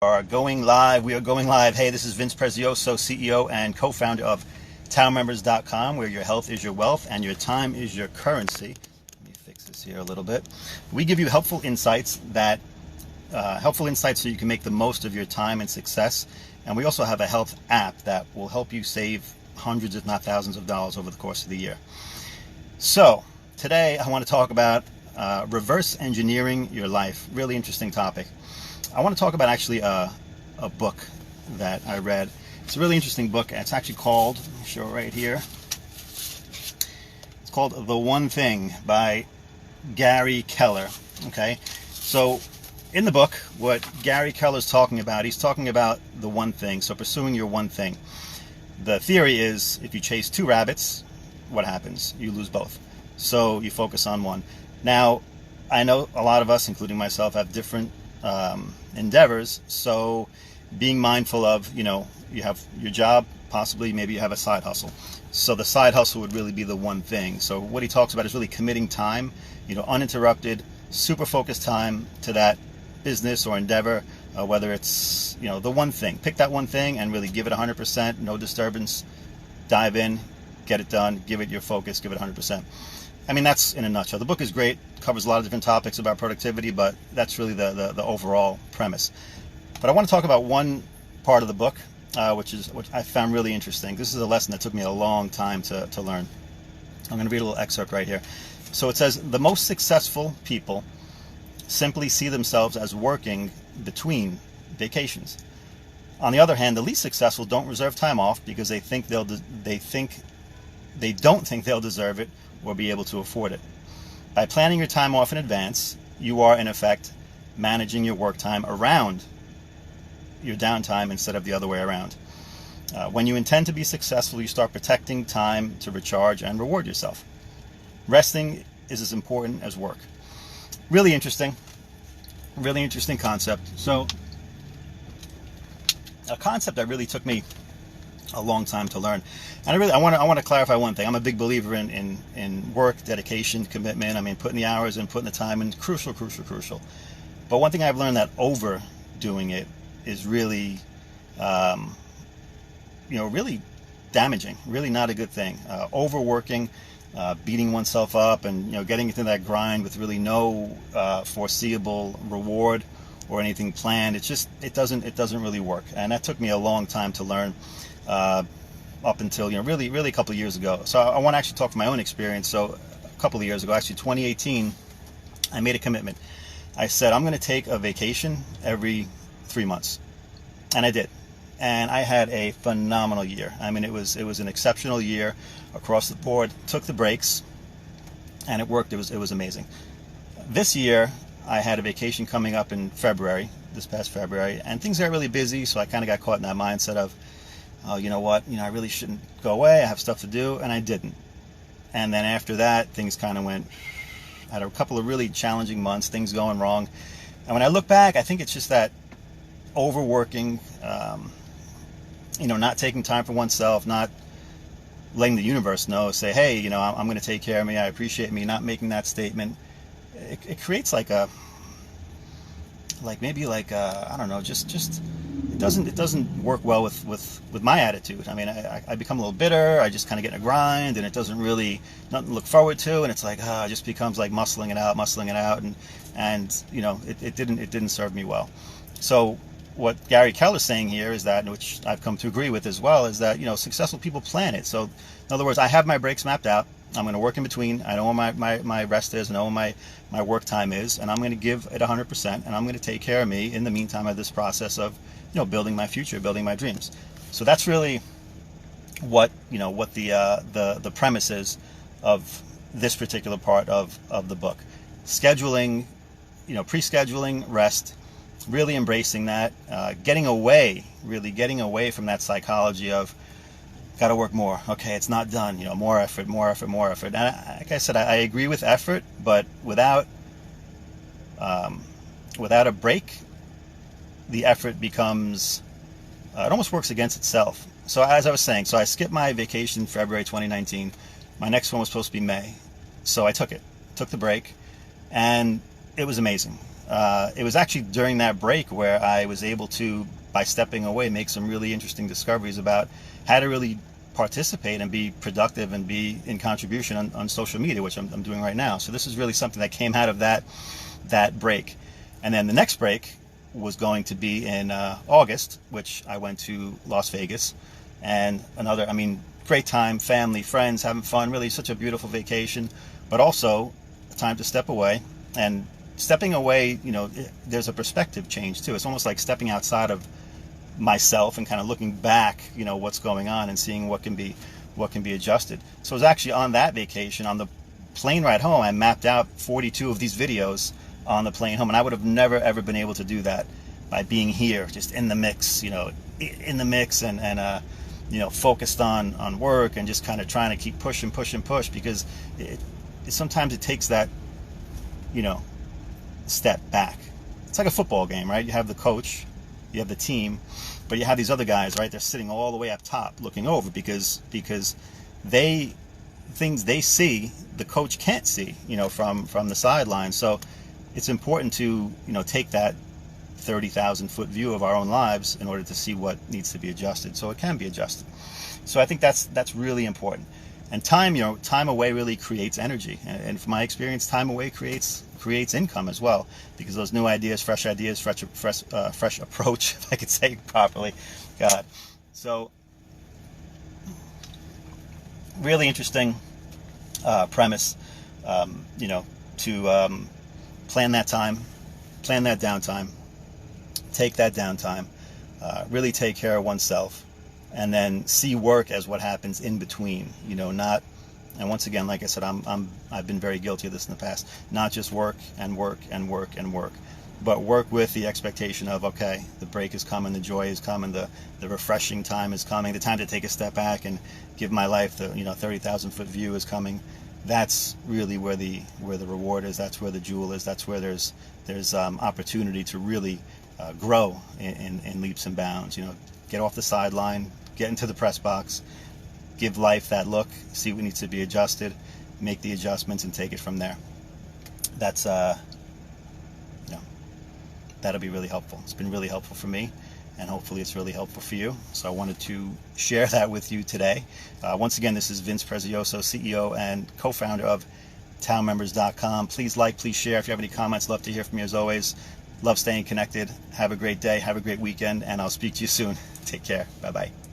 Are going live. We are going live. Hey, this is Vince Prezioso, CEO and co-founder of TownMembers.com, where your health is your wealth and your time is your currency. Let me fix this here a little bit. We give you helpful insights so you can make the most of your time and success. And we also have a health app that will help you save hundreds, if not thousands of dollars over the course of the year. So today I want to talk about reverse engineering your life. Really interesting topic. I want to talk about actually a book that I read. It's a really interesting book. It's actually called, let me show it right here. It's called The One Thing by Gary Keller. Okay, so in the book, what Gary Keller is talking about, he's talking about the one thing. So pursuing your one thing. The theory is if you chase two rabbits, what happens? You lose both. So you focus on one. Now, I know a lot of us, including myself, have different endeavors. So being mindful of, you have your job, possibly maybe you have a side hustle. So the side hustle would really be the one thing. So what he talks about is really committing time, uninterrupted, super focused time to that business or endeavor, whether it's, the one thing. Pick that one thing and really give it 100%, no disturbance, dive in, get it done, give it your focus, give it 100%. I mean, that's in a nutshell. The book is great, covers a lot of different topics about productivity, but that's really the overall premise. But I want to talk about one part of the book, which I found really interesting. This is a lesson that took me a long time to learn. I'm going to read a little excerpt right here. So it says, the most successful people simply see themselves as working between vacations. On the other hand, the least successful don't reserve time off because they don't think they'll deserve it or be able to afford it. By planning your time off in advance, you are in effect managing your work time around your downtime instead of the other way around. When you intend to be successful, you start protecting time to recharge and reward yourself. Resting is as important as work. Really interesting concept. So a concept that really took me a long time to learn. And I want to clarify one thing. I'm a big believer in work, dedication, commitment. I mean, putting the hours in, putting the time in, crucial. But one thing I've learned, that overdoing it is really, really damaging, really not a good thing. Overworking, beating oneself up, and getting into that grind with really no foreseeable reward or anything planned. It doesn't really work. And that took me a long time to learn. Up until really a couple of years ago. So I want to actually talk from my own experience. So a couple of years ago, actually 2018, I made a commitment. I said I'm going to take a vacation every 3 months, and I did. And I had a phenomenal year. I mean, it was an exceptional year across the board. Took the breaks, and it worked. It was amazing. This year, I had a vacation coming up in February, this past February, and things got really busy. So I kind of got caught in that mindset of, oh, you know what, I really shouldn't go away, I have stuff to do, and I didn't. And then after that, things kind of went, I had a couple of really challenging months, things going wrong. And when I look back, I think it's just that overworking, not taking time for oneself, not letting the universe know, say, hey, I'm going to take care of me, I appreciate me, not making that statement. It creates I don't know, just it doesn't work well with my attitude. I mean, I become a little bitter. I just kind of get in a grind, and it doesn't really, nothing to look forward to, and it's like, it just becomes like muscling it out, and it didn't serve me well. So what Gary Keller's saying here is that, which I've come to agree with as well, is that successful people plan it. So in other words, I have my breaks mapped out. I'm going to work in between. I know where my rest is. I know where my work time is, and I'm going to give it 100%, and I'm going to take care of me in the meantime of this process of building my future, building my dreams. So that's really what the premise is of this particular part of the book. Scheduling, pre-scheduling, rest, really embracing that, getting away from that psychology of got to work more. Okay, it's not done. More effort. And like I said, I agree with effort, but without a break, the effort becomes, it almost works against itself. So as I was saying, I skipped my vacation February 2019. My next one was supposed to be May. So I took the break, and it was amazing. it was actually during that break where I was able to, by stepping away, make some really interesting discoveries about how to really participate and be productive and be in contribution on social media, which I'm doing right now. So this is really something that came out of that break. And then the next break was going to be in August, which I went to Las Vegas, and another, I mean, great time, family, friends, having fun, really such a beautiful vacation, but also a time to step away. And stepping away, you know, there's a perspective change too. It's almost like stepping outside of myself and kind of looking back, you know, what's going on and seeing what can be adjusted. So it was actually on that vacation, on the plane ride home, I mapped out 42 of these videos on the plane home, and I would have never ever been able to do that by being here, just in the mix, you know, in the mix, and you know, focused on work and just kind of trying to keep pushing, because sometimes it takes that, you know, step back. It's like a football game, right? You have the coach, you have the team, but you have these other guys, right? They're sitting all the way up top looking over because things they see the coach can't see, you know, from the sideline. So it's important to, you know, take that 30,000 foot view of our own lives in order to see what needs to be adjusted, so it can be adjusted. So I think that's really important. And time, you know, time away really creates energy, and from my experience, time away creates income as well, because those new ideas, fresh approach, if I could say it properly. God. So really interesting premise, you know, to plan that time, plan that downtime, take that downtime, really take care of oneself, and then see work as what happens in between, you know, not, and once again, like I said, I've been very guilty of this in the past, not just work and work and work and work, but work with the expectation of, okay, the break is coming, the joy is coming, the refreshing time is coming, the time to take a step back and give my life the, you know, 30,000 foot view is coming. That's really where the reward is. That's where the jewel is. That's where there's opportunity to really grow in leaps and bounds. You know, get off the sideline, get into the press box, give life that look, see what needs to be adjusted, make the adjustments, and take it from there. That's you know, that'll be really helpful. It's been really helpful for me, and hopefully it's really helpful for you. So I wanted to share that with you today. Once again, this is Vince Prezioso, CEO and co-founder of TownMembers.com. Please like, please share. If you have any comments, love to hear from you as always. Love staying connected. Have a great day. Have a great weekend, and I'll speak to you soon. Take care. Bye-bye.